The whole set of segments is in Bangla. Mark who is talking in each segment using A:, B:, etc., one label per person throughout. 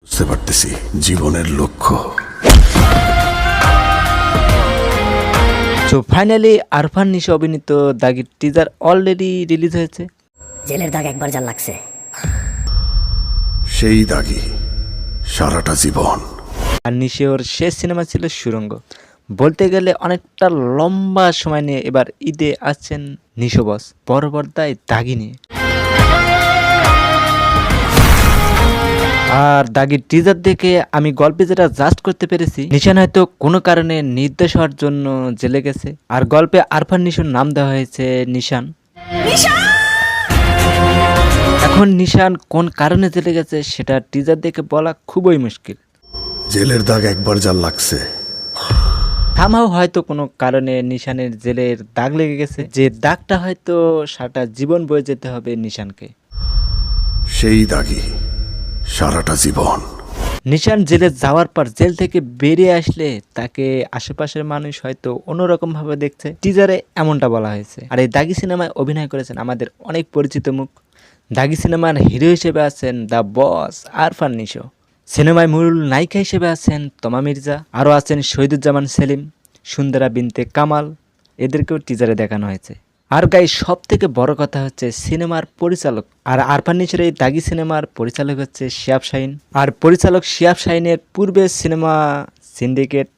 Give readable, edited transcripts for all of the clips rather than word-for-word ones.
A: বুঝতে পারতেছি জীবনের লক্ষ্য।
B: তো ফাইনালি আরফান নিশো অভিনীত দাগির টিজার অলরেডি রিলিজ হয়েছে।
C: জেলের দাগ একবার যা লাগছে,
A: সেই দাগি সারাটা জীবন।
B: আর নিশোর শেষ সিনেমা ছিল সুড়ঙ্গ। বলতে গেলে অনেকটা লম্বা সময় নিয়ে এবার ঈদে আসছেন নিশো বস বড় পর্দায় দাগি নিয়ে। আর দাগির টিজার দেখে আমি গল্পে যেটা জাস্ট করতে পেরেছি, নিশান হয়তো কোনো কারণে নির্দেশ হওয়ার জন্য জেলে গেছে, আর গল্পে আরফান নিশোর নাম দেওয়া হয়েছে নিশান। এখন নিশান কোন কারণে জেলে গেছে সেটা টিজার দেখে বলা খুবই মুশকিল।
A: জেলের দাগ একবার যা লাগছে,
B: থামাও হয়তো কোনো কারণে নিশানের জেলের দাগ লেগে গেছে, যে দাগটা হয়তো সারাটা জীবন বয়ে যেতে হবে নিশানকে।
A: সেই দাগি সারাটা জীবন।
B: নিশান জেলে যাওয়ার পর জেল থেকে বেরিয়ে আসলে তাকে আশেপাশের মানুষ হয়তো অন্যরকম ভাবে দেখছে, টিজারে এমনটা বলা হয়েছে। আর এই দাগি সিনেমায় অভিনয় করেছেন আমাদের অনেক পরিচিত মুখ। দাগি সিনেমার হিরো হিসেবে আছেন দ্য বস আরফান নিশো, সিনেমায় মূল নায়িকা হিসেবে আছেন তমা মির্জা, আরও আছেন শহীদুজ্জামান সেলিম, সুন্দরা বিনতে কামাল, এদেরকেও টিজারে দেখানো হয়েছে। আর গাই সব থেকে বড় কথা হচ্ছে সিনেমার পরিচালক, আর আরফান নিশোর এই দাগি সিনেমার পরিচালক হচ্ছে শিহাব শাহিন। আর পরিচালক শিহাব শাহিনের পূর্বের সিনেমা সিন্ডিকেট,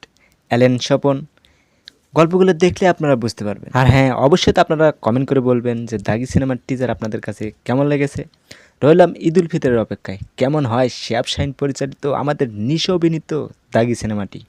B: অ্যালেন স্বপন, গল্পগুলো দেখলে আপনারা বুঝতে পারবেন। আর হ্যাঁ, অবশ্যই তো আপনারা কমেন্ট করে বলবেন যে দাগি সিনেমার টিজার আপনাদের কাছে কেমন লেগেছে। রইলাম ঈদ উল ফিতরের অপেক্ষায় কেমন হয় শিহাব শাহিন পরিচালিত আমাদের নিশো অভিনীত দাগি সিনেমাটি।